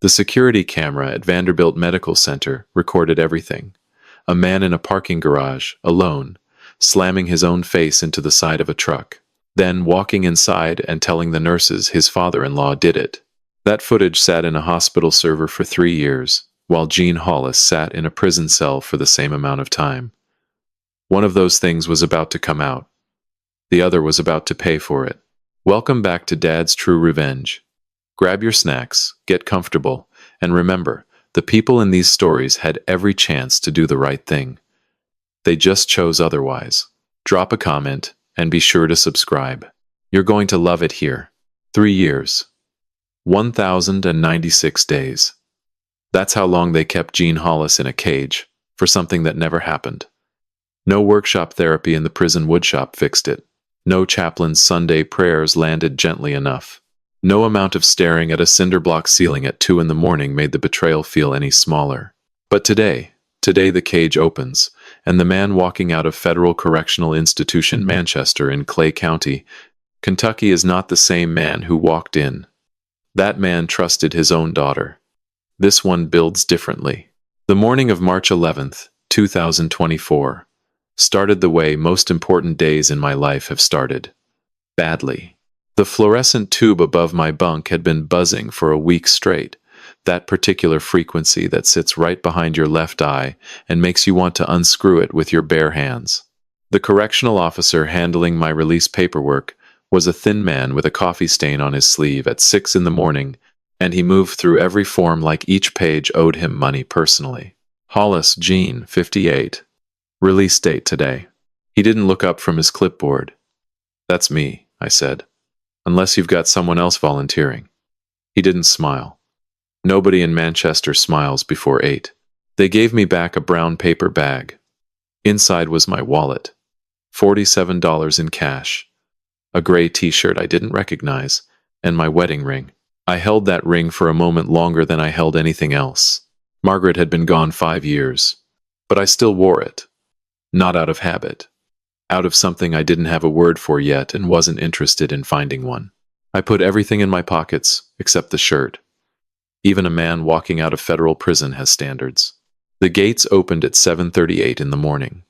The security camera at Vanderbilt Medical Center recorded everything. A man in a parking garage, alone, slamming his own face into the side of a truck, then walking inside and telling the nurses his father-in-law did it. That footage sat in a hospital server for 3 years, while Gene Hollis sat in a prison cell for the same amount of time. One of those things was about to come out. The other was about to pay for it. Welcome back to Dad's True Revenge. Grab your snacks, get comfortable, and remember, the people in these stories had every chance to do the right thing. They just chose otherwise. Drop a comment, and be sure to subscribe. You're going to love it here. 3 years. 1,096 days. That's how long they kept Gene Hollis in a cage, for something that never happened. No workshop therapy in the prison woodshop fixed it. No chaplain's Sunday prayers landed gently enough. No amount of staring at a cinder-block ceiling at 2 in the morning made the betrayal feel any smaller. But today the cage opens, and the man walking out of Federal Correctional Institution Manchester in Clay County, Kentucky is not the same man who walked in. That man trusted his own daughter. This one builds differently. The morning of March 11th, 2024, started the way most important days in my life have started. Badly. The fluorescent tube above my bunk had been buzzing for a week straight, that particular frequency that sits right behind your left eye and makes you want to unscrew it with your bare hands. The correctional officer handling my release paperwork was a thin man with a coffee stain on his sleeve at 6 in the morning, and he moved through every form like each page owed him money personally. Hollis, Gene, 58. Release date today. He didn't look up from his clipboard. That's me, I said. Unless you've got someone else volunteering. He didn't smile. Nobody in Manchester smiles before 8. They gave me back a brown paper bag. Inside was my wallet. $47 in cash. A gray t-shirt I didn't recognize, and my wedding ring. I held that ring for a moment longer than I held anything else. Margaret had been gone 5 years. But I still wore it. Not out of habit. Out of something I didn't have a word for yet and wasn't interested in finding one. I put everything in my pockets, except the shirt. Even a man walking out of federal prison has standards. The gates opened at 7:38 in the morning.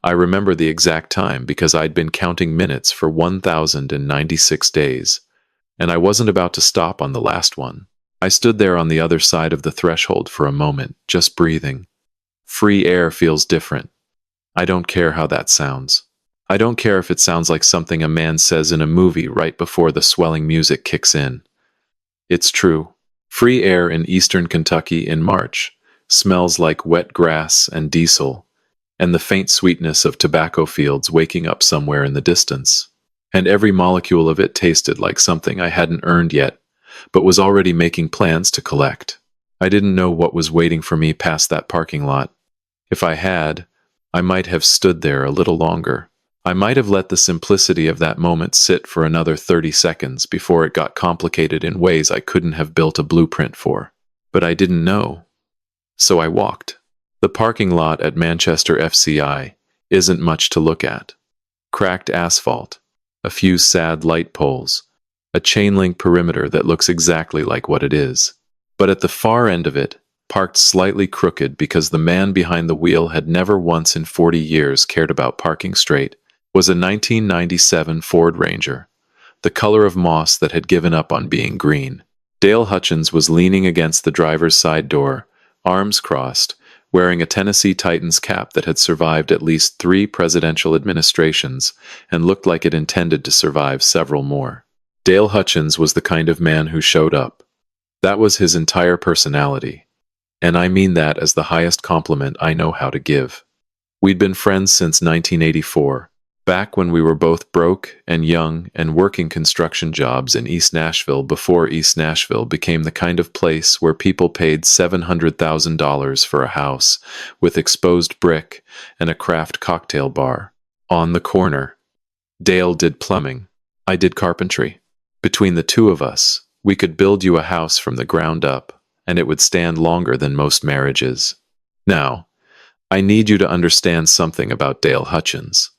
I remember the exact time because I'd been counting minutes for 1,096 days, and I wasn't about to stop on the last one. I stood there on the other side of the threshold for a moment, just breathing. Free air feels different. I don't care how that sounds. I don't care if it sounds like something a man says in a movie right before the swelling music kicks in. It's true. Free air in eastern Kentucky in March smells like wet grass and diesel, and the faint sweetness of tobacco fields waking up somewhere in the distance. And every molecule of it tasted like something I hadn't earned yet, but was already making plans to collect. I didn't know what was waiting for me past that parking lot. If I had, I might have stood there a little longer. I might have let the simplicity of that moment sit for another 30 seconds before it got complicated in ways I couldn't have built a blueprint for. But I didn't know. So I walked. The parking lot at Manchester FCI isn't much to look at. Cracked asphalt, a few sad light poles, a chain-link perimeter that looks exactly like what it is. But at the far end of it, parked slightly crooked because the man behind the wheel had never once in 40 years cared about parking straight, was a 1997 Ford Ranger, the color of moss that had given up on being green. Dale Hutchins was leaning against the driver's side door, arms crossed, wearing a Tennessee Titans cap that had survived at least 3 presidential administrations and looked like it intended to survive several more. Dale Hutchins was the kind of man who showed up. That was his entire personality. And I mean that as the highest compliment I know how to give. We'd been friends since 1984, back when we were both broke and young and working construction jobs in East Nashville before East Nashville became the kind of place where people paid $700,000 for a house with exposed brick and a craft cocktail bar. On the corner. Dale did plumbing. I did carpentry. Between the two of us, we could build you a house from the ground up, and it would stand longer than most marriages. Now, I need you to understand something about Dale Hutchins.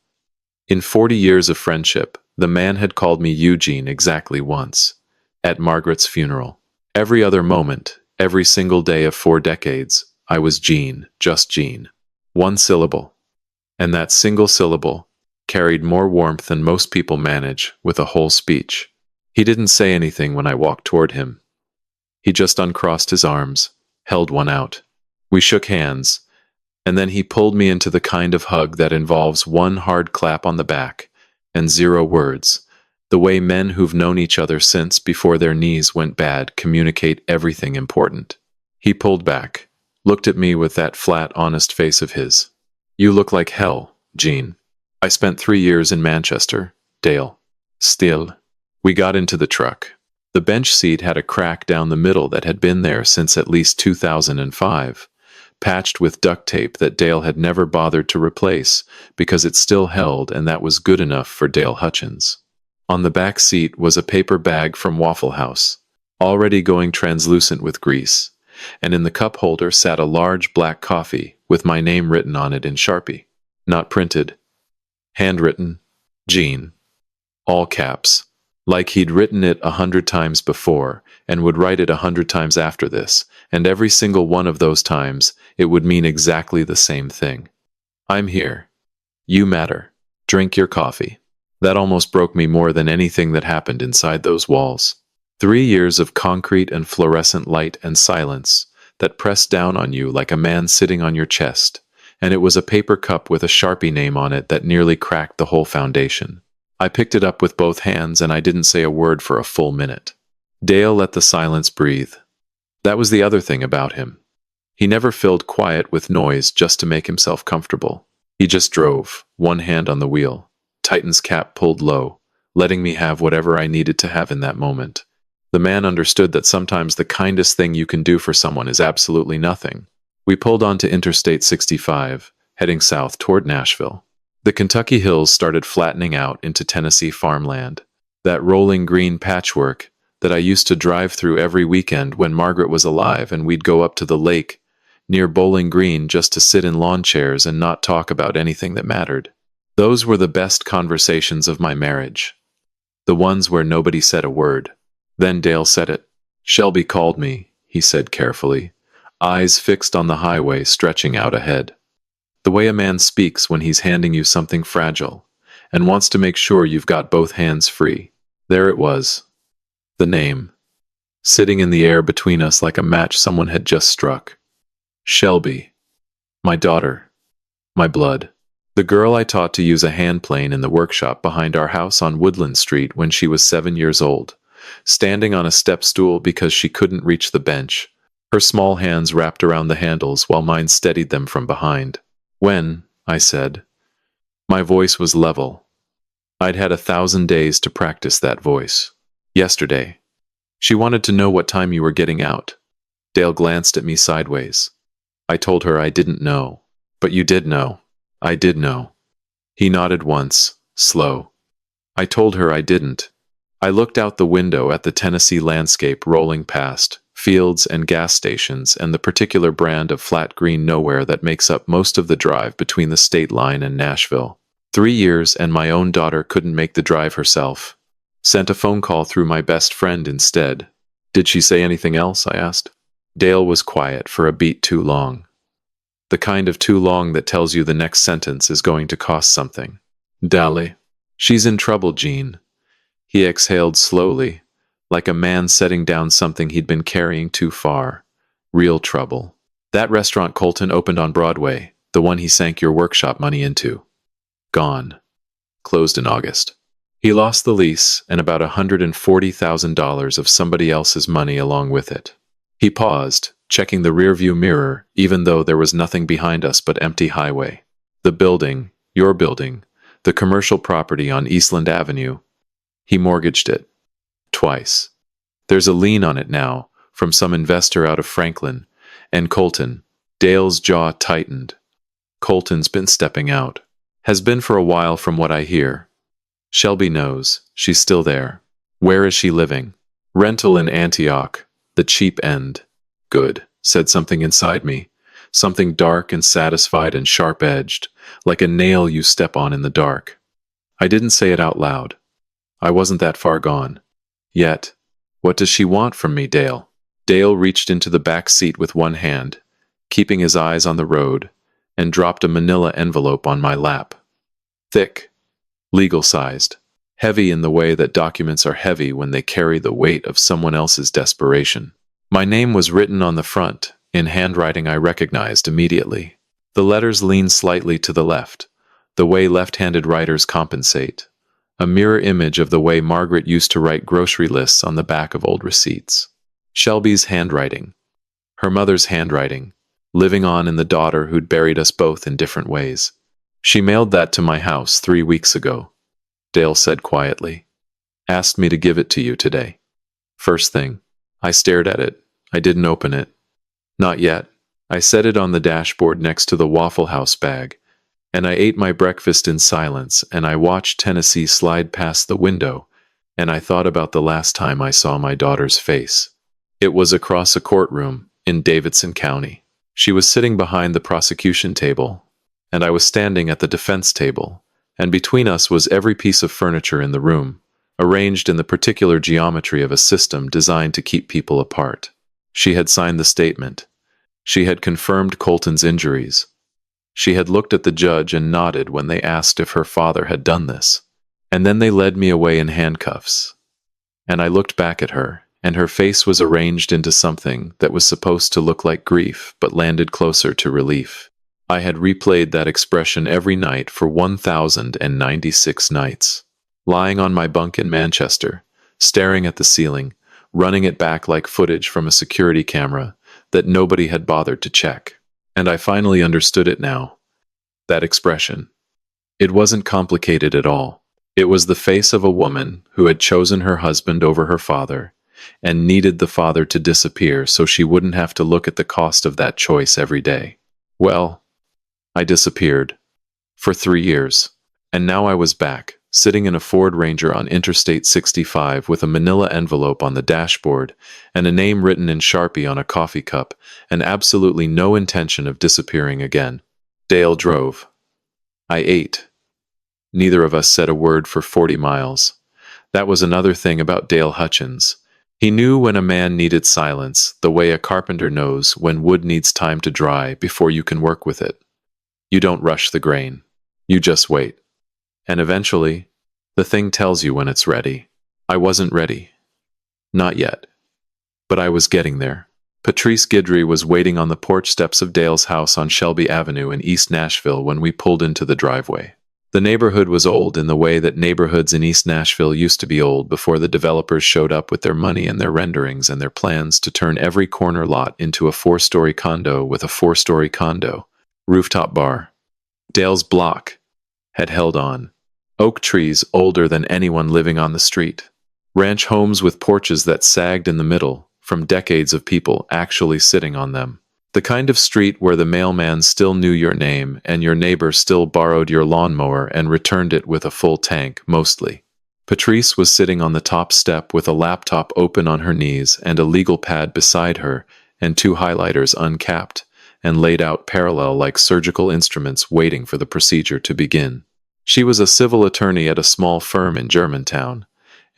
In 40 years of friendship, the man had called me Eugene exactly once, at Margaret's funeral. Every other moment, Every single day of 4 decades, I was Gene, just Gene. One syllable. And that single syllable carried more warmth than most people manage with a whole speech. He didn't say anything when I walked toward him. He just uncrossed his arms, held one out. We shook hands, and then he pulled me into the kind of hug that involves one hard clap on the back and 0 words, the way men who've known each other since before their knees went bad communicate everything important. He pulled back, looked at me with that flat, honest face of his. You look like hell, Gene. I spent 3 years in Manchester, Dale. Still. We got into the truck. The bench seat had a crack down the middle that had been there since at least 2005, patched with duct tape that Dale had never bothered to replace because it still held, and that was good enough for Dale Hutchins. On the back seat was a paper bag from Waffle House, already going translucent with grease, and in the cup holder sat a large black coffee with my name written on it in Sharpie. Not printed. Handwritten. Gene. All caps. Like he'd written it 100 times before and would write it 100 times after this, and every single one of those times it would mean exactly the same thing. I'm here. You matter. Drink your coffee. That almost broke me more than anything that happened inside those walls. 3 years of concrete and fluorescent light and silence that pressed down on you like a man sitting on your chest, and it was a paper cup with a Sharpie name on it that nearly cracked the whole foundation. I picked it up with both hands and I didn't say a word for a full minute. Dale let the silence breathe. That was the other thing about him. He never filled quiet with noise just to make himself comfortable. He just drove, one hand on the wheel, Titan's cap pulled low, letting me have whatever I needed to have in that moment. The man understood that sometimes the kindest thing you can do for someone is absolutely nothing. We pulled onto Interstate 65, heading south toward Nashville. The Kentucky hills started flattening out into Tennessee farmland, that rolling green patchwork that I used to drive through every weekend when Margaret was alive, and we'd go up to the lake near Bowling Green just to sit in lawn chairs and not talk about anything that mattered. Those were the best conversations of my marriage. The ones where nobody said a word. Then Dale said it. Shelby called me, he said carefully, eyes fixed on the highway stretching out ahead. The way a man speaks when he's handing you something fragile and wants to make sure you've got both hands free. There it was. The name. Sitting in the air between us like a match someone had just struck. Shelby. My daughter. My blood. The girl I taught to use a hand plane in the workshop behind our house on Woodland Street when she was 7 years old, standing on a step stool because she couldn't reach the bench, her small hands wrapped around the handles while mine steadied them from behind. When, I said. My voice was level. I'd had 1,000 days to practice that voice. Yesterday. She wanted to know what time you were getting out. Dale glanced at me sideways. I told her I didn't know. But you did know. I did know. He nodded once, slow. I told her I didn't. I looked out the window at the Tennessee landscape rolling past, fields and gas stations, and the particular brand of flat green nowhere that makes up most of the drive between the state line and Nashville. 3 years and my own daughter couldn't make the drive herself. Sent a phone call through my best friend instead. Did she say anything else? I asked. Dale was quiet for a beat too long. The kind of too long that tells you the next sentence is going to cost something. Dally. She's in trouble, Gene. He exhaled slowly, like a man setting down something he'd been carrying too far. Real trouble. That restaurant Colton opened on Broadway, the one he sank your workshop money into. Gone. Closed in August. He lost the lease and about $140,000 of somebody else's money along with it. He paused, checking the rearview mirror, even though there was nothing behind us but empty highway. The building, your building, the commercial property on Eastland Avenue. He mortgaged it. Twice. There's a lien on it now, from some investor out of Franklin. And Colton. Dale's jaw tightened. Colton's been stepping out. Has been for a while from what I hear. Shelby knows. She's still there. Where is she living? Rental in Antioch. The cheap end. Good, said something inside me. Something dark and satisfied and sharp-edged, like a nail you step on in the dark. I didn't say it out loud. I wasn't that far gone. Yet, what does she want from me, Dale? Dale reached into the back seat with one hand, keeping his eyes on the road, and dropped a manila envelope on my lap. Thick, legal-sized, heavy in the way that documents are heavy when they carry the weight of someone else's desperation. My name was written on the front, in handwriting I recognized immediately. The letters leaned slightly to the left, the way left-handed writers compensate, a mirror image of the way Margaret used to write grocery lists on the back of old receipts. Shelby's handwriting, her mother's handwriting, living on in the daughter who'd buried us both in different ways. She mailed that to my house 3 weeks ago, Dale said quietly. Asked me to give it to you today. First thing. I stared at it. I didn't open it. Not yet. I set it on the dashboard next to the Waffle House bag, and I ate my breakfast in silence, and I watched Tennessee slide past the window, and I thought about the last time I saw my daughter's face. It was across a courtroom in Davidson County. She was sitting behind the prosecution table, and I was standing at the defense table, and between us was every piece of furniture in the room, arranged in the particular geometry of a system designed to keep people apart. She had signed the statement. She had confirmed Colton's injuries. She had looked at the judge and nodded when they asked if her father had done this. And then they led me away in handcuffs. And I looked back at her, and her face was arranged into something that was supposed to look like grief but landed closer to relief. I had replayed that expression every night for 1,096 nights. Lying on my bunk in Manchester, staring at the ceiling, running it back like footage from a security camera that nobody had bothered to check. And I finally understood it now. That expression. It wasn't complicated at all. It was the face of a woman who had chosen her husband over her father and needed the father to disappear so she wouldn't have to look at the cost of that choice every day. Well, I disappeared. For 3 years. And now I was back, sitting in a Ford Ranger on Interstate 65 with a manila envelope on the dashboard and a name written in Sharpie on a coffee cup and absolutely no intention of disappearing again. Dale drove. I ate. Neither of us said a word for 40 miles. That was another thing about Dale Hutchins. He knew when a man needed silence, the way a carpenter knows when wood needs time to dry before you can work with it. You don't rush the grain. You just wait. And eventually, the thing tells you when it's ready. I wasn't ready. Not yet. But I was getting there. Patrice Guidry was waiting on the porch steps of Dale's house on Shelby Avenue in East Nashville when we pulled into the driveway. The neighborhood was old in the way that neighborhoods in East Nashville used to be old before the developers showed up with their money and their renderings and their plans to turn every corner lot into a 4-story condo with a 4-story condo. Rooftop bar. Dale's block had held on. Oak trees older than anyone living on the street. Ranch homes with porches that sagged in the middle, from decades of people actually sitting on them. The kind of street where the mailman still knew your name and your neighbor still borrowed your lawnmower and returned it with a full tank, mostly. Patrice was sitting on the top step with a laptop open on her knees and a legal pad beside her and 2 highlighters uncapped and laid out parallel like surgical instruments waiting for the procedure to begin. She was a civil attorney at a small firm in Germantown,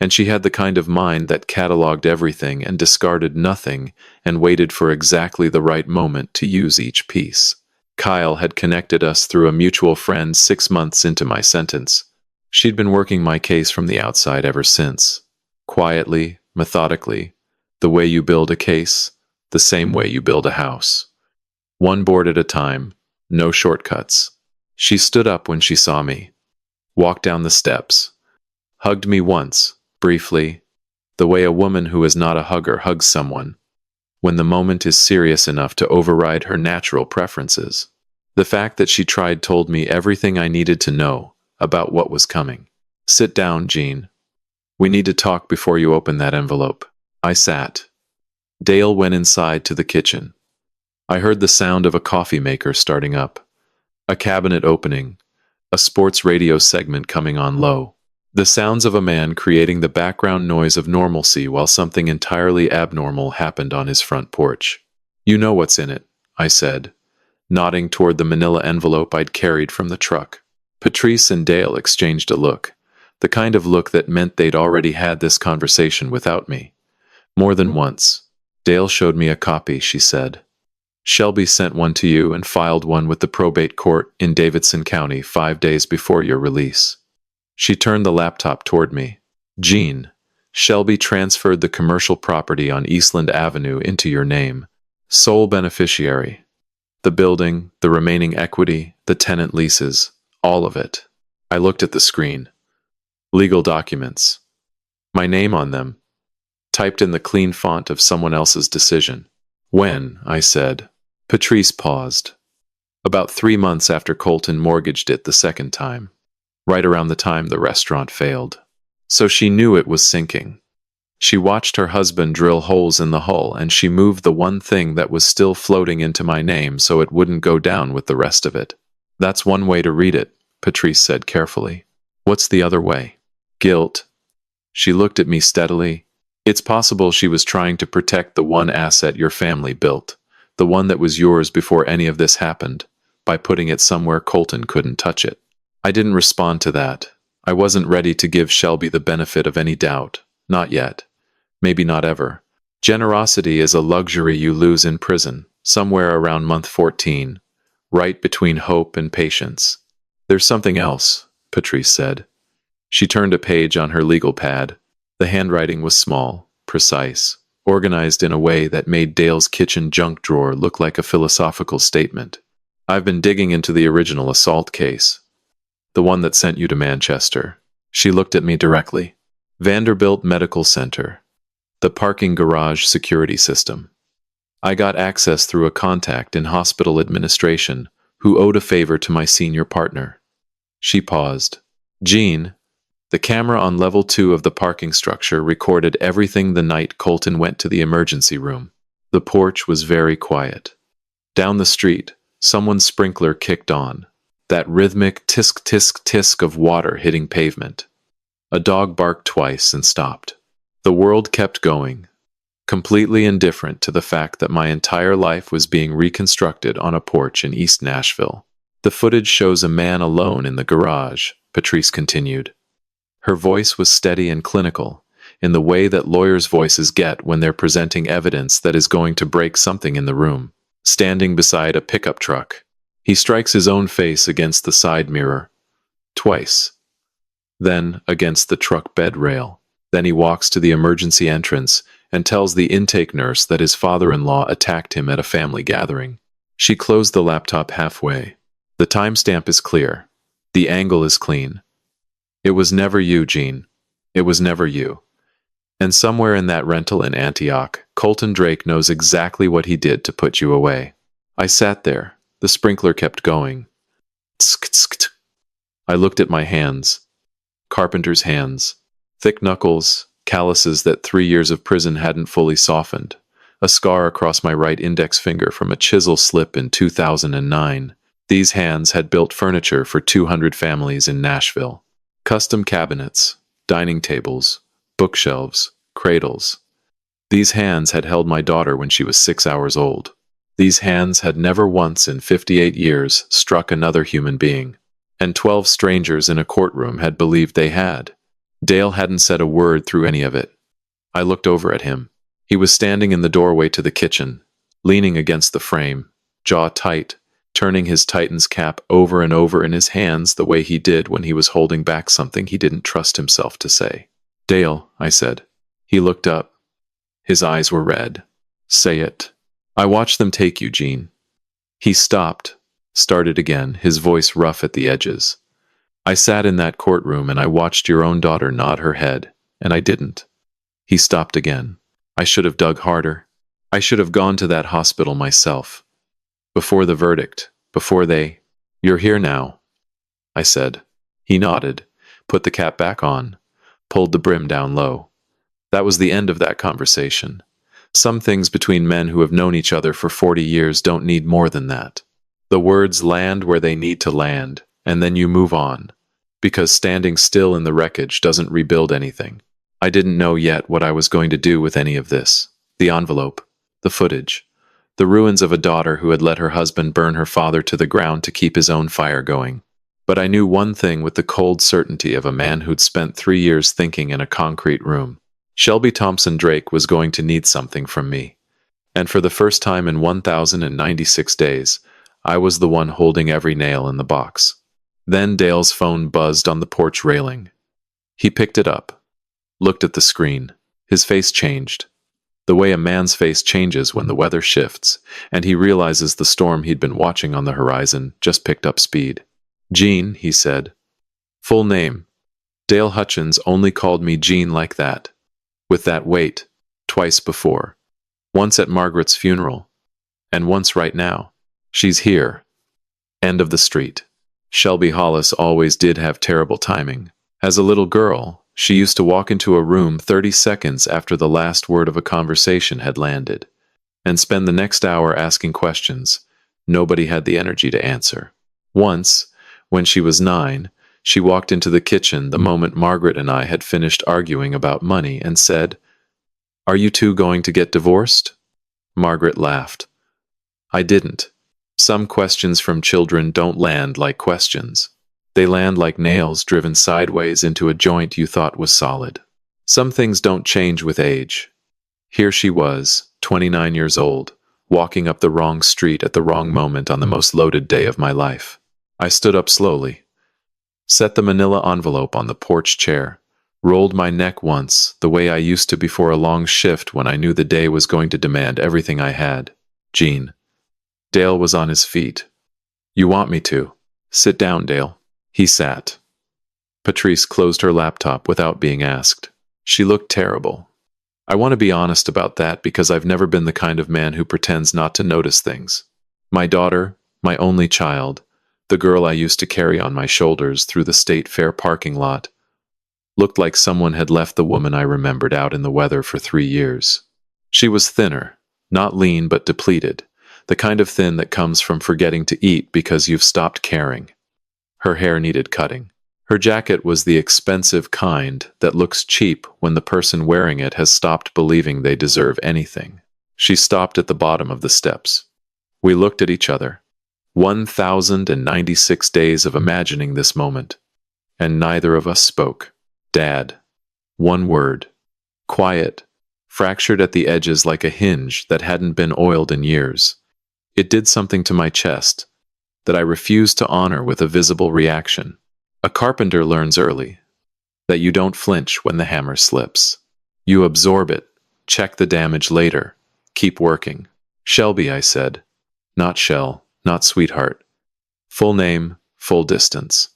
and she had the kind of mind that cataloged everything and discarded nothing and waited for exactly the right moment to use each piece. Kyle had connected us through a mutual friend 6 months into my sentence. She'd been working my case from the outside ever since. Quietly, methodically, the way you build a case, the same way you build a house. One board at a time, no shortcuts. She stood up when she saw me, walked down the steps, hugged me once, briefly, the way a woman who is not a hugger hugs someone, when the moment is serious enough to override her natural preferences. The fact that she tried told me everything I needed to know about what was coming. Sit down, Jean. We need to talk before you open that envelope. I sat. Dale went inside to the kitchen. I heard the sound of a coffee maker starting up, a cabinet opening, a sports radio segment coming on low. The sounds of a man creating the background noise of normalcy while something entirely abnormal happened on his front porch. You know what's in it, I said, nodding toward the manila envelope I'd carried from the truck. Patrice and Dale exchanged a look, the kind of look that meant they'd already had this conversation without me. More than once. Dale showed me a copy, she said. Shelby sent one to you and filed one with the probate court in Davidson County 5 days before your release. She turned the laptop toward me. Jean, Shelby transferred the commercial property on Eastland Avenue into your name. Sole beneficiary. The building, the remaining equity, the tenant leases, all of it. I looked at the screen. Legal documents. My name on them, typed in the clean font of someone else's decision. When, I said. Patrice paused. About 3 months after Colton mortgaged it the second time. Right around the time the restaurant failed. So she knew it was sinking. She watched her husband drill holes in the hull, and she moved the one thing that was still floating into my name so it wouldn't go down with the rest of it. That's one way to read it, Patrice said carefully. What's the other way? Guilt. She looked at me steadily. It's possible she was trying to protect the one asset your family built, the one that was yours before any of this happened, by putting it somewhere Colton couldn't touch it. I didn't respond to that. I wasn't ready to give Shelby the benefit of any doubt. Not yet. Maybe not ever. Generosity is a luxury you lose in prison, somewhere around month 14, right between hope and patience. There's something else, Patrice said. She turned a page on her legal pad. The handwriting was small, precise, organized in a way that made Dale's kitchen junk drawer look like a philosophical statement. I've been digging into the original assault case. The one that sent you to Manchester. She looked at me directly. Vanderbilt Medical Center. The parking garage security system. I got access through a contact in hospital administration who owed a favor to my senior partner. She paused. Jean, the camera on level 2 of the parking structure recorded everything the night Colton went to the emergency room. The porch was very quiet. Down the street, someone's sprinkler kicked on. That rhythmic tisk-tisk-tisk of water hitting pavement. A dog barked twice and stopped. The world kept going, completely indifferent to the fact that my entire life was being reconstructed on a porch in East Nashville. The footage shows a man alone in the garage, Patrice continued. Her voice was steady and clinical, in the way that lawyers' voices get when they're presenting evidence that is going to break something in the room. Standing beside a pickup truck, he strikes his own face against the side mirror. Twice. Then against the truck bed rail. Then he walks to the emergency entrance and tells the intake nurse that his father-in-law attacked him at a family gathering. She closed the laptop halfway. The timestamp is clear. The angle is clean. It was never you, Jean. It was never you. And somewhere in that rental in Antioch, Colton Drake knows exactly what he did to put you away. I sat there. The sprinkler kept going. Tsk-tsk-tsk. I looked at my hands. Carpenter's hands. Thick knuckles, calluses that 3 years of prison hadn't fully softened. A scar across my right index finger from a chisel slip in 2009. These hands had built furniture for 200 families in Nashville. Custom cabinets, dining tables, bookshelves, cradles. These hands had held my daughter when she was 6 hours old. These hands had never once in 58 years struck another human being. And 12 strangers in a courtroom had believed they had. Dale hadn't said a word through any of it. I looked over at him. He was standing in the doorway to the kitchen, leaning against the frame, jaw tight, turning his Titan's cap over and over in his hands the way he did when he was holding back something he didn't trust himself to say. Dale, I said. He looked up. His eyes were red. Say it. I watched them take you, Jean. He stopped, started again, his voice rough at the edges. I sat in that courtroom and I watched your own daughter nod her head, and I didn't. He stopped again. I should have dug harder. I should have gone to that hospital myself. Before the verdict, before they... You're here now, I said. He nodded, put the cap back on, pulled the brim down low. That was the end of that conversation. Some things between men who have known each other for 40 years don't need more than that. The words land where they need to land, and then you move on. Because standing still in the wreckage doesn't rebuild anything. I didn't know yet what I was going to do with any of this. The envelope, the footage, the ruins of a daughter who had let her husband burn her father to the ground to keep his own fire going. But I knew one thing with the cold certainty of a man who'd spent 3 years thinking in a concrete room. Shelby Thompson Drake was going to need something from me. And for the first time in 1,096 days, I was the one holding every nail in the box. Then Dale's phone buzzed on the porch railing. He picked it up, looked at the screen. His face changed, the way a man's face changes when the weather shifts, and he realizes the storm he'd been watching on the horizon just picked up speed. "Gene," he said. Full name. Dale Hutchins only called me Gene like that. With that weight, twice before. Once at Margaret's funeral, and once right now. She's here. End of the street. Shelby Hollis always did have terrible timing. As a little girl, she used to walk into a room 30 seconds after the last word of a conversation had landed, and spend the next hour asking questions nobody had the energy to answer. Once, when she was 9, she walked into the kitchen the moment Margaret and I had finished arguing about money and said, "Are you two going to get divorced?" Margaret laughed. I didn't. Some questions from children don't land like questions. They land like nails driven sideways into a joint you thought was solid. Some things don't change with age. Here she was, 29 years old, walking up the wrong street at the wrong moment on the most loaded day of my life. I stood up slowly, set the manila envelope on the porch chair, rolled my neck once, the way I used to before a long shift when I knew the day was going to demand everything I had. "Gene." Dale was on his feet. "You want me to? Sit down, Dale." He sat. Patrice closed her laptop without being asked. She looked terrible. I want to be honest about that because I've never been the kind of man who pretends not to notice things. My daughter, my only child, the girl I used to carry on my shoulders through the state fair parking lot, looked like someone had left the woman I remembered out in the weather for 3 years. She was thinner, not lean but depleted, the kind of thin that comes from forgetting to eat because you've stopped caring. Her hair needed cutting. Her jacket was the expensive kind that looks cheap when the person wearing it has stopped believing they deserve anything. She stopped at the bottom of the steps. We looked at each other. 1,096 days of imagining this moment, and neither of us spoke. "Dad." One word. Quiet, fractured at the edges like a hinge that hadn't been oiled in years. It did something to my chest that I refused to honor with a visible reaction. A carpenter learns early that you don't flinch when the hammer slips. You absorb it, check the damage later, keep working. "Shelby," I said. Not Shell, not sweetheart. Full name, full distance.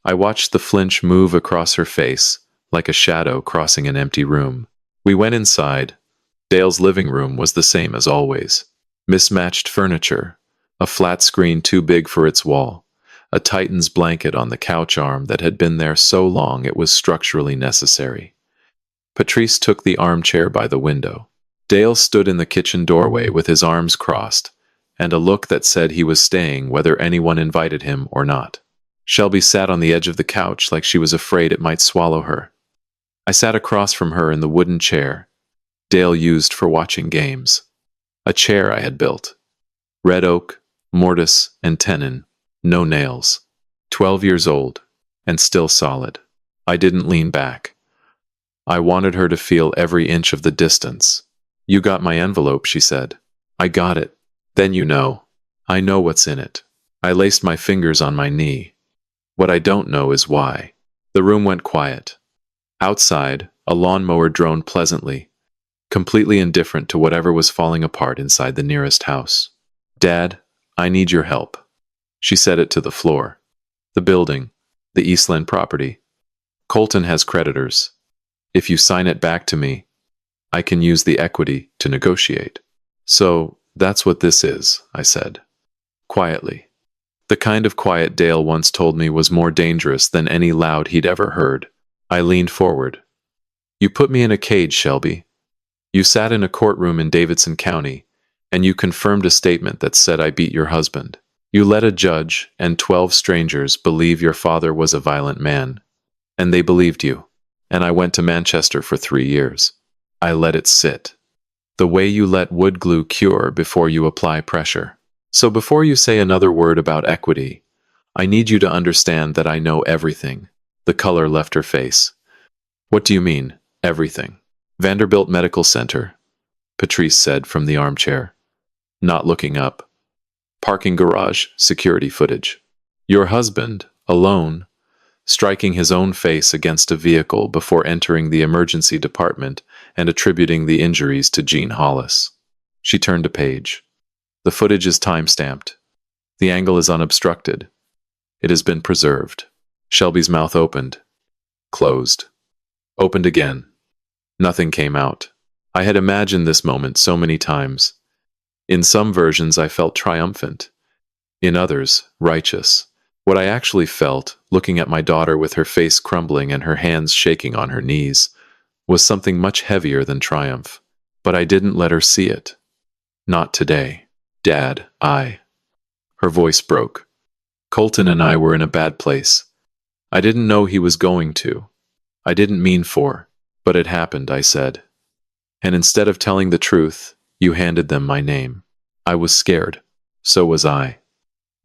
I watched the flinch move across her face, like a shadow crossing an empty room. We went inside. Dale's living room was the same as always. Mismatched furniture, a flat screen too big for its wall, a Titan's blanket on the couch arm that had been there so long it was structurally necessary. Patrice took the armchair by the window. Dale stood in the kitchen doorway with his arms crossed, and a look that said he was staying whether anyone invited him or not. Shelby sat on the edge of the couch like she was afraid it might swallow her. I sat across from her in the wooden chair Dale used for watching games. A chair I had built. Red oak, mortise, and tenon. No nails. 12 years old, and still solid. I didn't lean back. I wanted her to feel every inch of the distance. "You got my envelope," she said. "I got it. Then you know. I know what's in it." I laced my fingers on my knee. What I don't know is why. The room went quiet. Outside, a lawnmower droned pleasantly, completely indifferent to whatever was falling apart inside the nearest house. "Dad, I need your help." She said it to the floor. "The building, the Eastland property. Colton has creditors. If you sign it back to me, I can use the equity to negotiate." "So, that's what this is," I said. Quietly. The kind of quiet Dale once told me was more dangerous than any loud he'd ever heard. I leaned forward. "You put me in a cage, Shelby. You sat in a courtroom in Davidson County, and you confirmed a statement that said I beat your husband. You let a judge and 12 strangers believe your father was a violent man. And they believed you. And I went to Manchester for 3 years. I let it sit. The way you let wood glue cure before you apply pressure. So before you say another word about equity, I need you to understand that I know everything." The color left her face. "What do you mean, everything?" "Vanderbilt Medical Center. Patrice said from the armchair, not looking up. Parking garage, security footage. Your husband, alone, striking his own face against a vehicle before entering the emergency department and attributing the injuries to Jean Hollis. She turned a page. The footage is time-stamped. The angle is unobstructed. It has been preserved. Shelby's mouth opened. Closed. Opened again. Nothing came out. I had imagined this moment so many times. In some versions I felt triumphant. In others, righteous. What I actually felt, looking at my daughter with her face crumbling and her hands shaking on her knees, was something much heavier than triumph. But I didn't let her see it. Not today. Dad, Her voice broke. Colton and I were in a bad place. I didn't know he was going to. I didn't mean for, but it happened, I said. And instead of telling the truth, you handed them my name. I was scared. So was I.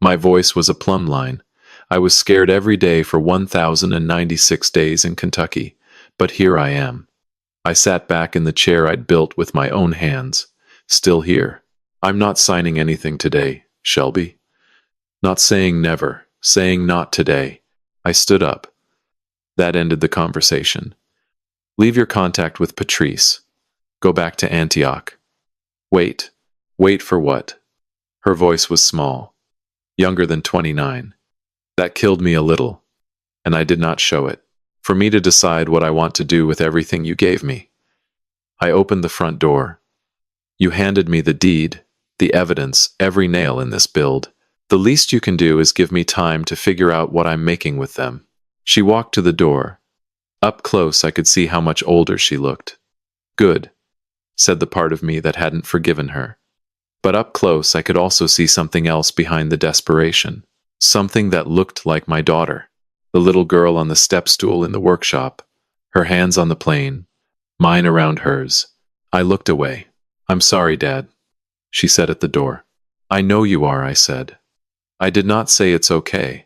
My voice was a plumb line. I was scared every day for 1,096 days in Kentucky, but here I am. I sat back in the chair I'd built with my own hands. Still here. I'm not signing anything today, Shelby. Not saying never, saying not today. I stood up. That ended the conversation. Leave your contact with Patrice. Go back to Antioch. Wait. Wait for what? Her voice was small. Younger than 29. That killed me a little, and I did not show it. For me to decide what I want to do with everything you gave me. I opened the front door. You handed me the deed, the evidence, every nail in this build. The least you can do is give me time to figure out what I'm making with them. She walked to the door. Up close, I could see how much older she looked. Good, said the part of me that hadn't forgiven her. But up close, I could also see something else behind the desperation. Something that looked like my daughter. The little girl on the step stool in the workshop. Her hands on the plane. Mine around hers. I looked away. I'm sorry, Dad, she said at the door. I know you are, I said. I did not say it's okay.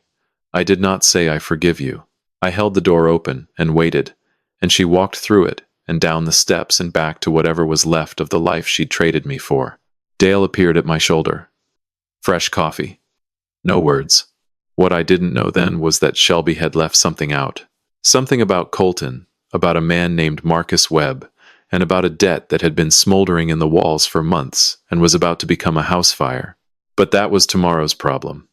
I did not say I forgive you. I held the door open and waited, and she walked through it and down the steps and back to whatever was left of the life she'd traded me for. Dale appeared at my shoulder. Fresh coffee. No words. What I didn't know then was that Shelby had left something out. Something about Colton, about a man named Marcus Webb, and about a debt that had been smoldering in the walls for months and was about to become a house fire. But that was tomorrow's problem.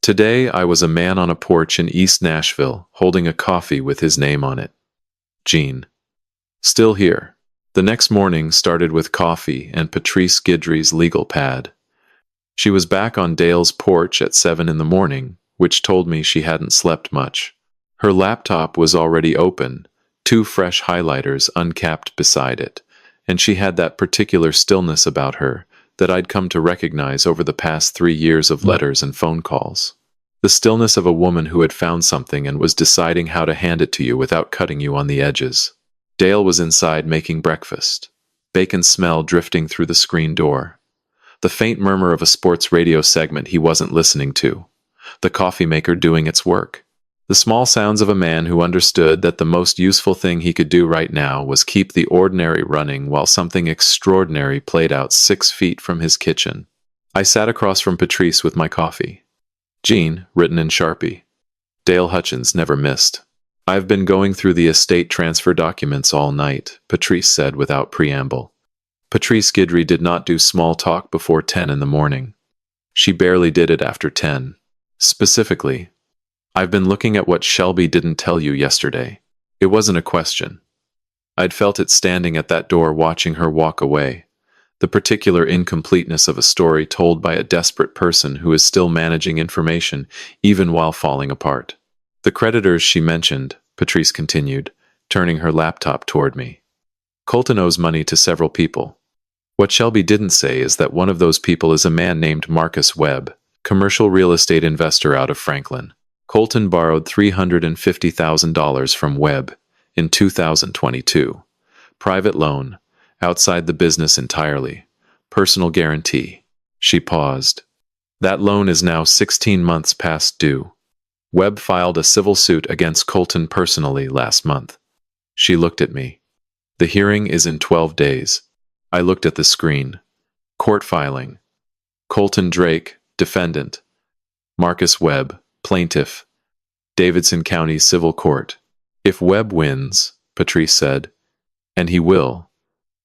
Today I was a man on a porch in East Nashville, holding a coffee with his name on it. Jean. Still here. The next morning started with coffee and Patrice Guidry's legal pad. She was back on Dale's porch at 7 in the morning, which told me she hadn't slept much. Her laptop was already open, 2 fresh highlighters uncapped beside it, and she had that particular stillness about her that I'd come to recognize over the past 3 years of letters and phone calls. The stillness of a woman who had found something and was deciding how to hand it to you without cutting you on the edges. Dale was inside making breakfast, bacon smell drifting through the screen door. The faint murmur of a sports radio segment he wasn't listening to. The coffee maker doing its work. The small sounds of a man who understood that the most useful thing he could do right now was keep the ordinary running while something extraordinary played out 6 feet from his kitchen. I sat across from Patrice with my coffee. Jean, written in Sharpie. Dale Hutchins never missed. I've been going through the estate transfer documents all night, Patrice said without preamble. Patrice Guidry did not do small talk before 10 in the morning. She barely did it after 10. Specifically, I've been looking at what Shelby didn't tell you yesterday. It wasn't a question. I'd felt it standing at that door watching her walk away. The particular incompleteness of a story told by a desperate person who is still managing information even while falling apart. The creditors she mentioned, Patrice continued, turning her laptop toward me. Colton owes money to several people. What Shelby didn't say is that one of those people is a man named Marcus Webb, commercial real estate investor out of Franklin. Colton borrowed $350,000 from Webb in 2022. Private loan, outside the business entirely. Personal guarantee. She paused. That loan is now 16 months past due. Webb filed a civil suit against Colton personally last month. She looked at me. The hearing is in 12 days. I looked at the screen. Court filing. Colton Drake, defendant. Marcus Webb, plaintiff. Davidson County Civil Court. If Webb wins, Patrice said, and he will,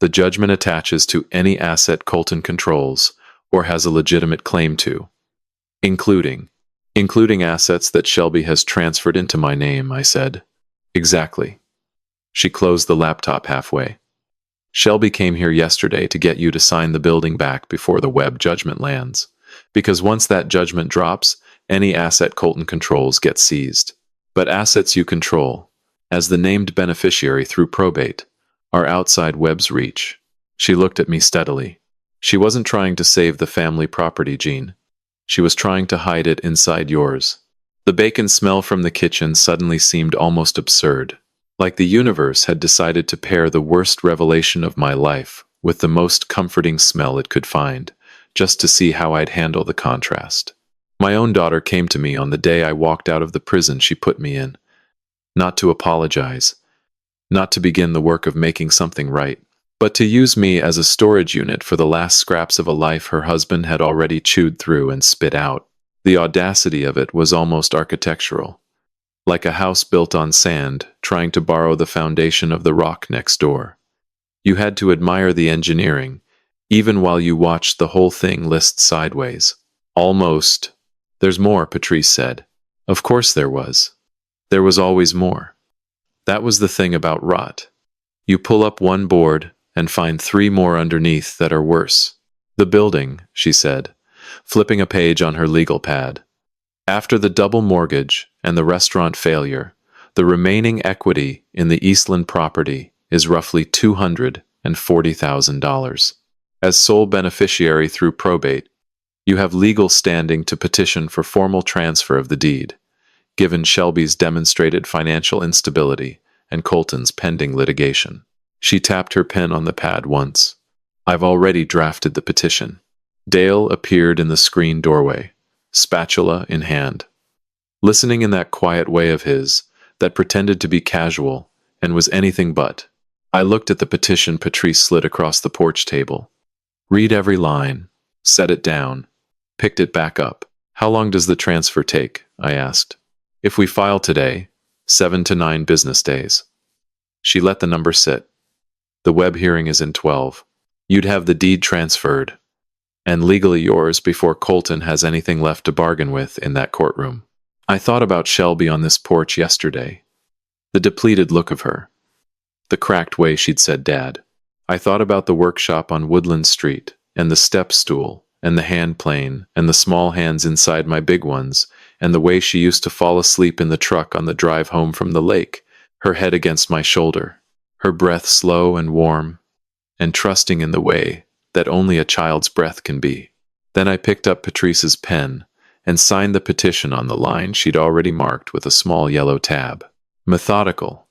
the judgment attaches to any asset Colton controls or has a legitimate claim to, including assets that Shelby has transferred into my name, I said. Exactly. She closed the laptop halfway. Shelby came here yesterday to get you to sign the building back before the Webb judgment lands, because once that judgment drops, any asset Colton controls gets seized. But assets you control, as the named beneficiary through probate, are outside Webb's reach. She looked at me steadily. She wasn't trying to save the family property, Jean. She was trying to hide it inside yours. The bacon smell from the kitchen suddenly seemed almost absurd, like the universe had decided to pair the worst revelation of my life with the most comforting smell it could find, just to see how I'd handle the contrast. My own daughter came to me on the day I walked out of the prison she put me in, not to apologize, not to begin the work of making something right, but to use me as a storage unit for the last scraps of a life her husband had already chewed through and spit out. The audacity of it was almost architectural, like a house built on sand, trying to borrow the foundation of the rock next door. You had to admire the engineering, even while you watched the whole thing list sideways. Almost. There's more, Patrice said. Of course there was. There was always more. That was the thing about rot. You pull up one board and find 3 more underneath that are worse. The building, she said, flipping a page on her legal pad. After the double mortgage and the restaurant failure, the remaining equity in the Eastland property is roughly $240,000. As sole beneficiary through probate, you have legal standing to petition for formal transfer of the deed, given Shelby's demonstrated financial instability and Colton's pending litigation. She tapped her pen on the pad once. I've already drafted the petition. Dale appeared in the screen doorway, spatula in hand, listening in that quiet way of his that pretended to be casual and was anything but. I looked at the petition Patrice slid across the porch table. Read every line, set it down, picked it back up. How long does the transfer take? I asked. If we file today, 7 to 9 business days. She let the number sit. The Webb hearing is in 12. You'd have the deed transferred, and legally yours before Colton has anything left to bargain with in that courtroom. I thought about Shelby on this porch yesterday. The depleted look of her. The cracked way she'd said Dad. I thought about the workshop on Woodland Street, and the step stool, and the hand plane, and the small hands inside my big ones, and the way she used to fall asleep in the truck on the drive home from the lake, her head against my shoulder, her breath slow and warm, and trusting in the way that only a child's breath can be. Then I picked up Patrice's pen and signed the petition on the line she'd already marked with a small yellow tab. Methodical.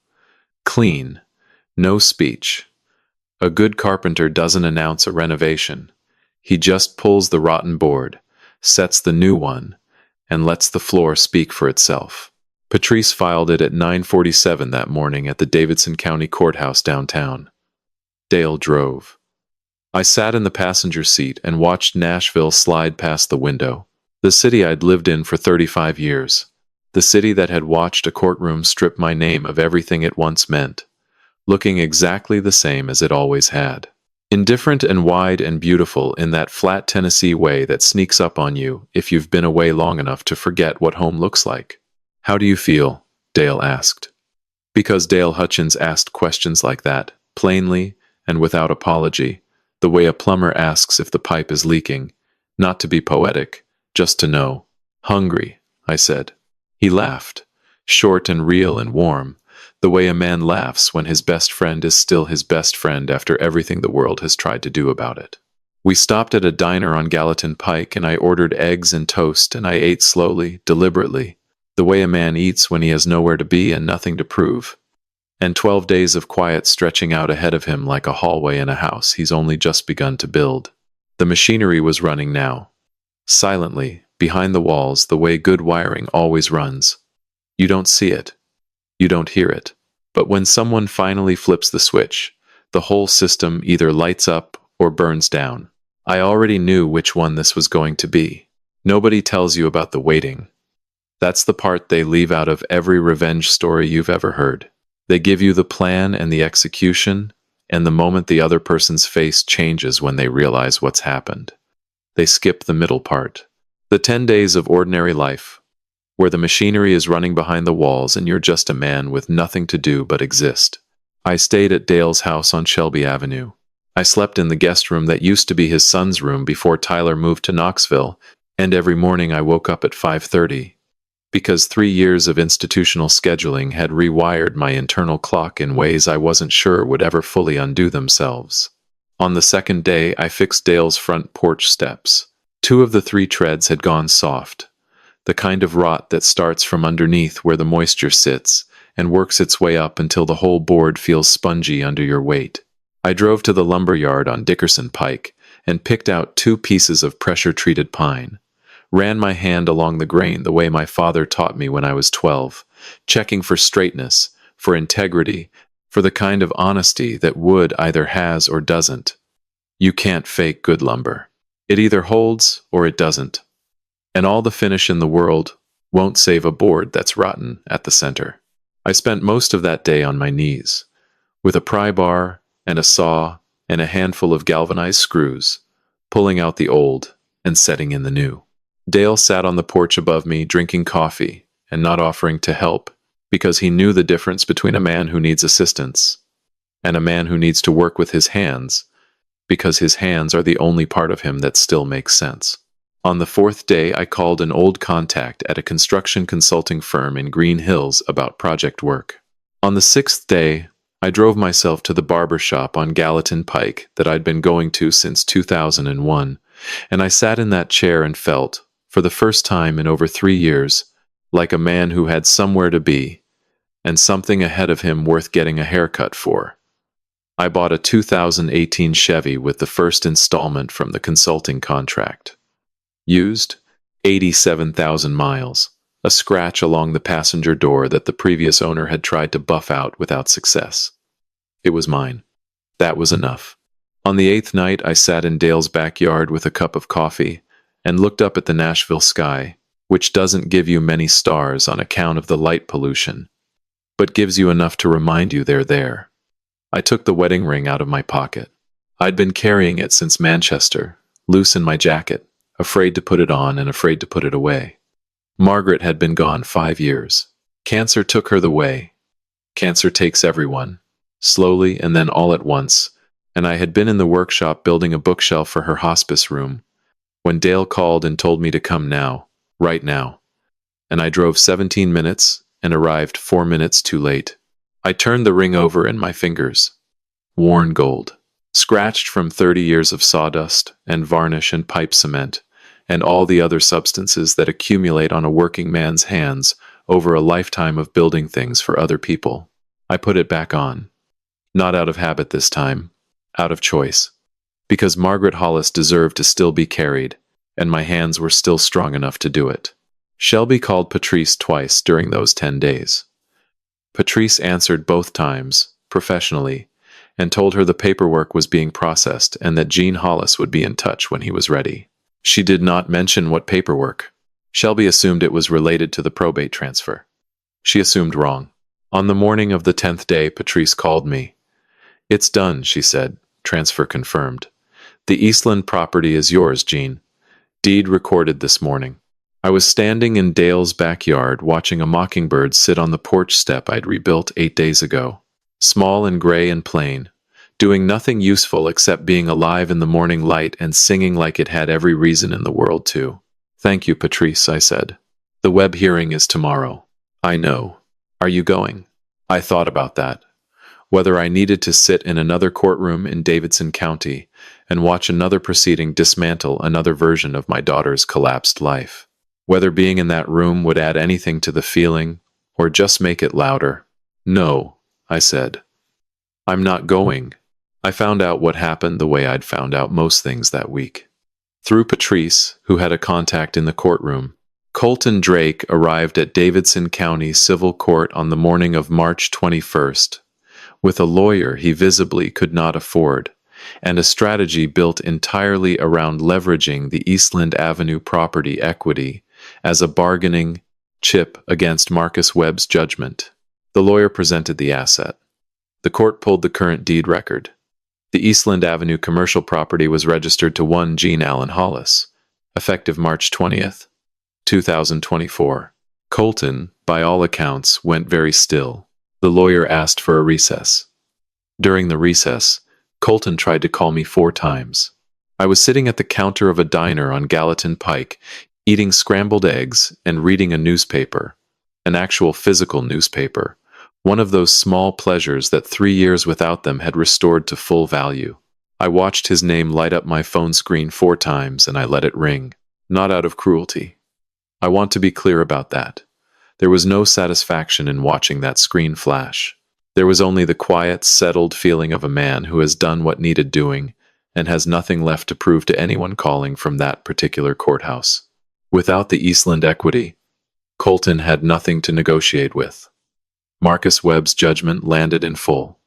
Clean. No speech. A good carpenter doesn't announce a renovation. He just pulls the rotten board, sets the new one, and lets the floor speak for itself. Patrice filed it at 9:47 that morning at the Davidson County Courthouse downtown. Dale drove. I sat in the passenger seat and watched Nashville slide past the window. The city I'd lived in for 35 years. The city that had watched a courtroom strip my name of everything it once meant, looking exactly the same as it always had. Indifferent and wide and beautiful in that flat Tennessee way that sneaks up on you if you've been away long enough to forget what home looks like. How do you feel? Dale asked. Because Dale Hutchins asked questions like that, plainly and without apology, the way a plumber asks if the pipe is leaking, not to be poetic, just to know. Hungry, I said. He laughed, short and real and warm, the way a man laughs when his best friend is still his best friend after everything the world has tried to do about it. We stopped at a diner on Gallatin Pike and I ordered eggs and toast and I ate slowly, deliberately, the way a man eats when he has nowhere to be and nothing to prove. And 12 days of quiet stretching out ahead of him like a hallway in a house he's only just begun to build. The machinery was running now. Silently, behind the walls, the way good wiring always runs. You don't see it. You don't hear it. But when someone finally flips the switch, the whole system either lights up or burns down. I already knew which one this was going to be. Nobody tells you about the waiting. That's the part they leave out of every revenge story you've ever heard. They give you the plan and the execution, and the moment the other person's face changes when they realize what's happened. They skip the middle part. The 10 days of ordinary life, where the machinery is running behind the walls and you're just a man with nothing to do but exist. I stayed at Dale's house on Shelby Avenue. I slept in the guest room that used to be his son's room before Tyler moved to Knoxville, and every morning I woke up at 5:30, because 3 years of institutional scheduling had rewired my internal clock in ways I wasn't sure would ever fully undo themselves. On the second day, I fixed Dale's front porch steps. 2 of the 3 treads had gone soft, the kind of rot that starts from underneath where the moisture sits and works its way up until the whole board feels spongy under your weight. I drove to the lumber yard on Dickerson Pike and picked out 2 pieces of pressure-treated pine. Ran my hand along the grain the way my father taught me when I was 12, checking for straightness, for integrity, for the kind of honesty that wood either has or doesn't. You can't fake good lumber. It either holds or it doesn't. And all the finish in the world won't save a board that's rotten at the center. I spent most of that day on my knees, with a pry bar and a saw and a handful of galvanized screws, pulling out the old and setting in the new. Dale sat on the porch above me, drinking coffee and not offering to help, because he knew the difference between a man who needs assistance and a man who needs to work with his hands, because his hands are the only part of him that still makes sense. On the 4th day, I called an old contact at a construction consulting firm in Green Hills about project work. On the 6th day, I drove myself to the barber shop on Gallatin Pike that I'd been going to since 2001, and I sat in that chair and felt, for the first time in over 3 years, like a man who had somewhere to be, and something ahead of him worth getting a haircut for. I bought a 2018 Chevy with the first installment from the consulting contract. Used, 87,000 miles, a scratch along the passenger door that the previous owner had tried to buff out without success. It was mine. That was enough. On the 8th night, I sat in Dale's backyard with a cup of coffee and looked up at the Nashville sky, which doesn't give you many stars on account of the light pollution, but gives you enough to remind you they're there. I took the wedding ring out of my pocket. I'd been carrying it since Manchester, loose in my jacket, afraid to put it on and afraid to put it away. Margaret had been gone 5 years. Cancer took her the way. Cancer takes everyone, slowly and then all at once, and I had been in the workshop building a bookshelf for her hospice room, when Dale called and told me to come now, right now. And I drove 17 minutes and arrived 4 minutes too late. I turned the ring over in my fingers. Worn gold, scratched from 30 years of sawdust and varnish and pipe cement, and all the other substances that accumulate on a working man's hands over a lifetime of building things for other people. I put it back on. Not out of habit this time, out of choice. Because Margaret Hollis deserved to still be carried, and my hands were still strong enough to do it. Shelby called Patrice twice during those 10 days. Patrice answered both times, professionally, and told her the paperwork was being processed and that Gene Hollis would be in touch when he was ready. She did not mention what paperwork. Shelby assumed it was related to the probate transfer. She assumed wrong. On the morning of the 10th day, Patrice called me. "It's done," she said. "Transfer confirmed. The Eastland property is yours, Gene. Deed recorded this morning." I was standing in Dale's backyard watching a mockingbird sit on the porch step I'd rebuilt 8 days ago. Small and gray and plain, doing nothing useful except being alive in the morning light and singing like it had every reason in the world to. "Thank you, Patrice," I said. "The web hearing is tomorrow." "I know. Are you going?" I thought about that. Whether I needed to sit in another courtroom in Davidson County and watch another proceeding dismantle another version of my daughter's collapsed life. Whether being in that room would add anything to the feeling, or just make it louder. "No," I said. "I'm not going." I found out what happened the way I'd found out most things that week. Through Patrice, who had a contact in the courtroom. Colton Drake arrived at Davidson County Civil Court on the morning of March 21st, with a lawyer he visibly could not afford, and a strategy built entirely around leveraging the Eastland Avenue property equity as a bargaining chip against Marcus Webb's judgment. The lawyer presented the asset. The court pulled the current deed record. The Eastland Avenue commercial property was registered to one Gene Allen Hollis, effective March 20th, 2024. Colton, by all accounts, went very still. The lawyer asked for a recess. During the recess, Colton tried to call me 4 times. I was sitting at the counter of a diner on Gallatin Pike, eating scrambled eggs and reading a newspaper, an actual physical newspaper, one of those small pleasures that 3 years without them had restored to full value. I watched his name light up my phone screen 4 times and I let it ring, not out of cruelty. I want to be clear about that. There was no satisfaction in watching that screen flash. There was only the quiet, settled feeling of a man who has done what needed doing and has nothing left to prove to anyone calling from that particular courthouse. Without the Eastland equity, Colton had nothing to negotiate with. Marcus Webb's judgment landed in full.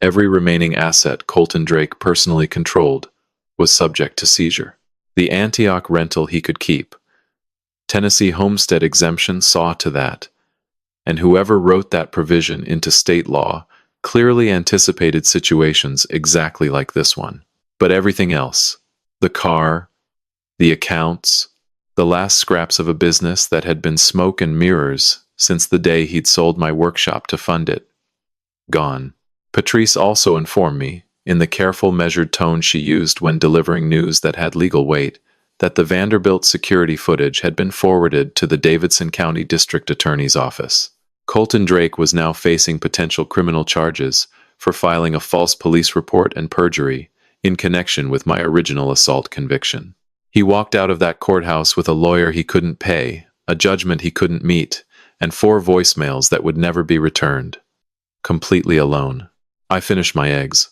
Every remaining asset Colton Drake personally controlled was subject to seizure. The Antioch rental he could keep. Tennessee homestead exemption saw to that, and whoever wrote that provision into state law clearly anticipated situations exactly like this one. But everything else, the car, the accounts, the last scraps of a business that had been smoke and mirrors since the day he'd sold my workshop to fund it, gone. Patrice also informed me, in the careful, measured tone she used when delivering news that had legal weight, that the Vanderbilt security footage had been forwarded to the Davidson County District Attorney's Office. Colton Drake was now facing potential criminal charges for filing a false police report and perjury in connection with my original assault conviction. He walked out of that courthouse with a lawyer he couldn't pay, a judgment he couldn't meet, and 4 voicemails that would never be returned. Completely alone. I finished my eggs.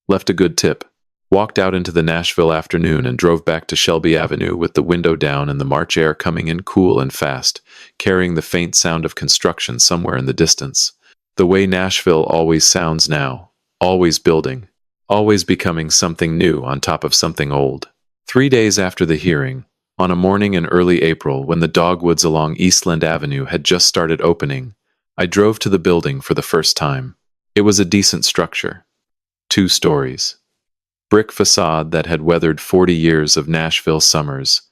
Left a good tip. Walked out into the Nashville afternoon and drove back to Shelby Avenue with the window down and the March air coming in cool and fast, carrying the faint sound of construction somewhere in the distance. The way Nashville always sounds now, always building, always becoming something new on top of something old. 3 days after the hearing, on a morning in early April when the dogwoods along Eastland Avenue had just started opening, I drove to the building for the first time. It was a decent structure. 2 stories. Brick facade that had weathered 40 years of Nashville summers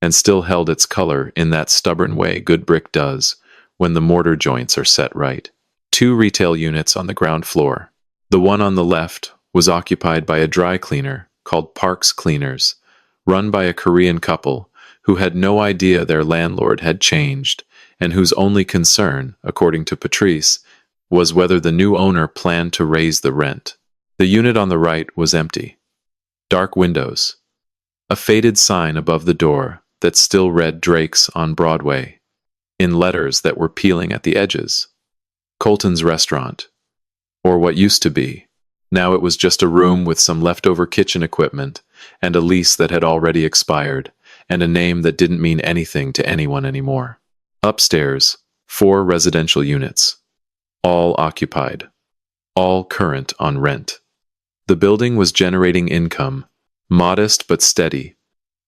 and still held its color in that stubborn way good brick does when the mortar joints are set right. 2 retail units on the ground floor. The one on the left was occupied by a dry cleaner called Parks Cleaners, run by a Korean couple who had no idea their landlord had changed and whose only concern, according to Patrice, was whether the new owner planned to raise the rent. The unit on the right was empty. Dark windows. A faded sign above the door that still read Drake's on Broadway, in letters that were peeling at the edges. Colton's restaurant. Or what used to be. Now it was just a room with some leftover kitchen equipment and a lease that had already expired, and a name that didn't mean anything to anyone anymore. Upstairs, 4 residential units. All occupied. All current on rent. The building was generating income, modest but steady,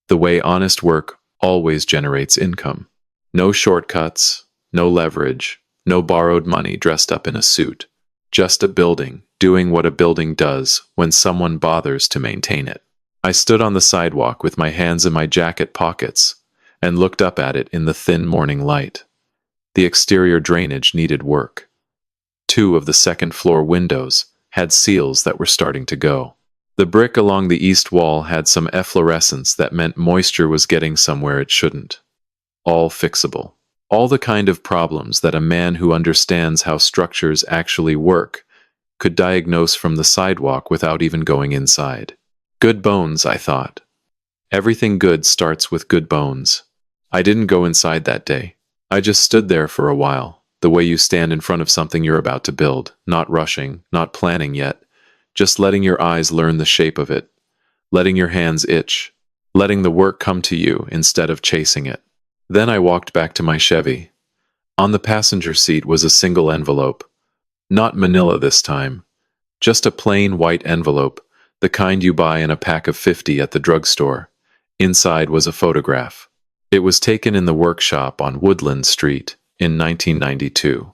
the way honest work always generates income. No shortcuts, no leverage, no borrowed money dressed up in a suit. Just a building doing what a building does when someone bothers to maintain it. I stood on the sidewalk with my hands in my jacket pockets and looked up at it in the thin morning light. The exterior drainage needed work. 2 of the second-floor windows had seals that were starting to go. The brick along the east wall had some efflorescence that meant moisture was getting somewhere it shouldn't. All fixable. All the kind of problems that a man who understands how structures actually work could diagnose from the sidewalk without even going inside. Good bones, I thought. Everything good starts with good bones. I didn't go inside that day. I just stood there for a while. The way you stand in front of something you're about to build, not rushing, not planning yet, just letting your eyes learn the shape of it, letting your hands itch, letting the work come to you instead of chasing it. Then I walked back to my Chevy. On the passenger seat was a single envelope. Not manila this time, just a plain white envelope the kind you buy in a pack of 50 at the drugstore. Inside was a photograph. It was taken in the workshop on Woodland Street in 1992.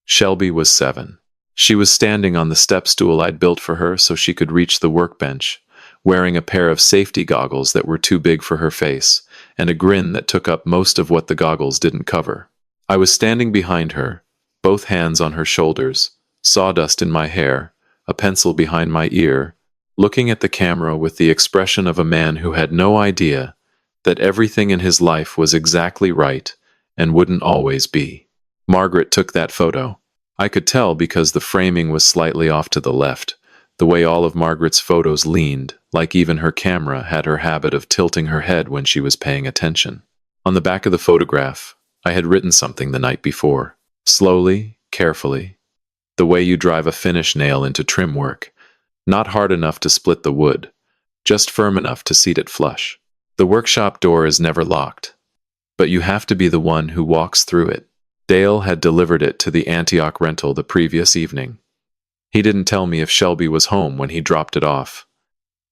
Shelby was 7. She was standing on the step stool I'd built for her so she could reach the workbench, wearing a pair of safety goggles that were too big for her face, and a grin that took up most of what the goggles didn't cover. I was standing behind her, both hands on her shoulders, sawdust in my hair, a pencil behind my ear, looking at the camera with the expression of a man who had no idea that everything in his life was exactly right and wouldn't always be. Margaret took that photo. I could tell because the framing was slightly off to the left, the way all of Margaret's photos leaned, like even her camera had her habit of tilting her head when she was paying attention. On the back of the photograph, I had written something the night before. Slowly, carefully, the way you drive a finish nail into trim work, not hard enough to split the wood, just firm enough to seat it flush. The workshop door is never locked, but you have to be the one who walks through it. Dale had delivered it to the Antioch rental the previous evening. He didn't tell me if Shelby was home when he dropped it off,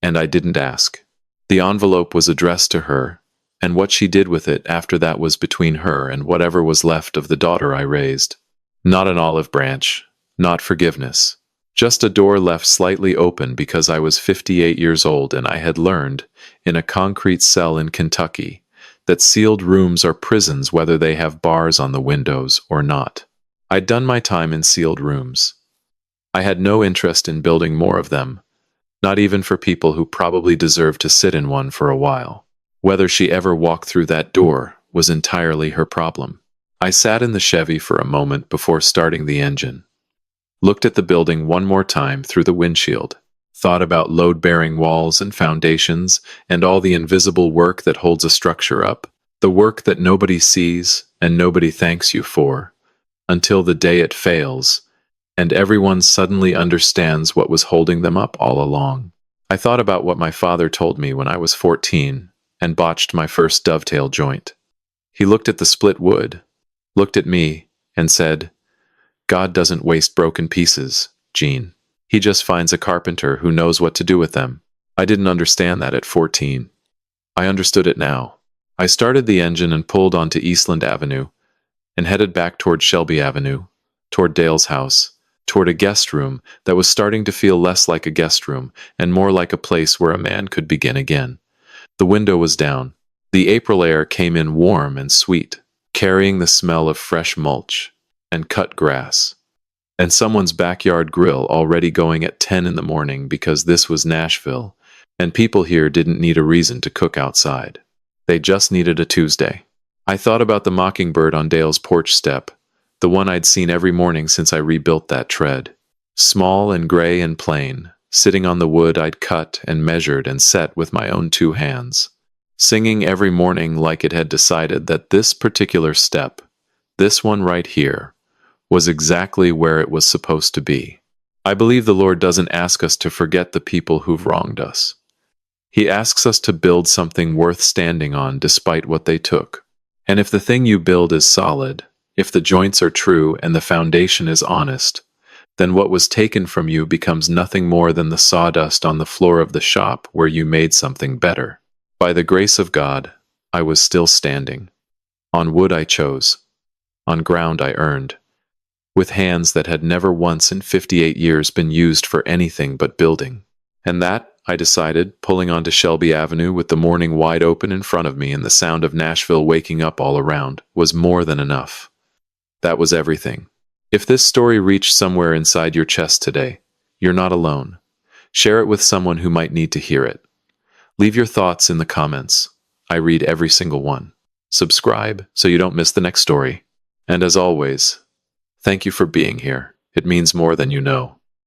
and I didn't ask. The envelope was addressed to her, and what she did with it after that was between her and whatever was left of the daughter I raised. Not an olive branch, not forgiveness. Just a door left slightly open because I was 58 years old and I had learned, in a concrete cell in Kentucky, that sealed rooms are prisons whether they have bars on the windows or not. I'd done my time in sealed rooms. I had no interest in building more of them, not even for people who probably deserved to sit in one for a while. Whether she ever walked through that door was entirely her problem. I sat in the Chevy for a moment before starting the engine, looked at the building one more time through the windshield, thought about load-bearing walls and foundations and all the invisible work that holds a structure up, the work that nobody sees and nobody thanks you for, until the day it fails, and everyone suddenly understands what was holding them up all along. I thought about what my father told me when I was 14 and botched my first dovetail joint. He looked at the split wood, looked at me, and said, "God doesn't waste broken pieces, Gene. He just finds a carpenter who knows what to do with them." I didn't understand that at 14. I understood it now. I started the engine and pulled onto Eastland Avenue and headed back toward Shelby Avenue, toward Dale's house, toward a guest room that was starting to feel less like a guest room and more like a place where a man could begin again. The window was down. The April air came in warm and sweet, carrying the smell of fresh mulch and cut grass, and someone's backyard grill already going at 10 in the morning because this was Nashville, and people here didn't need a reason to cook outside. They just needed a Tuesday. I thought about the mockingbird on Dale's porch step, the one I'd seen every morning since I rebuilt that tread. Small and gray and plain, sitting on the wood I'd cut and measured and set with my own 2 hands, singing every morning like it had decided that this particular step, this one right here, was exactly where it was supposed to be. I believe the Lord doesn't ask us to forget the people who've wronged us. He asks us to build something worth standing on despite what they took. And if the thing you build is solid, if the joints are true and the foundation is honest, then what was taken from you becomes nothing more than the sawdust on the floor of the shop where you made something better. By the grace of God, I was still standing. On wood I chose. On ground I earned. With hands that had never once in 58 years been used for anything but building. And that, I decided, pulling onto Shelby Avenue with the morning wide open in front of me and the sound of Nashville waking up all around, was more than enough. That was everything. If this story reached somewhere inside your chest today, you're not alone. Share it with someone who might need to hear it. Leave your thoughts in the comments. I read every single one. Subscribe so you don't miss the next story. And as always, thank you for being here. It means more than you know.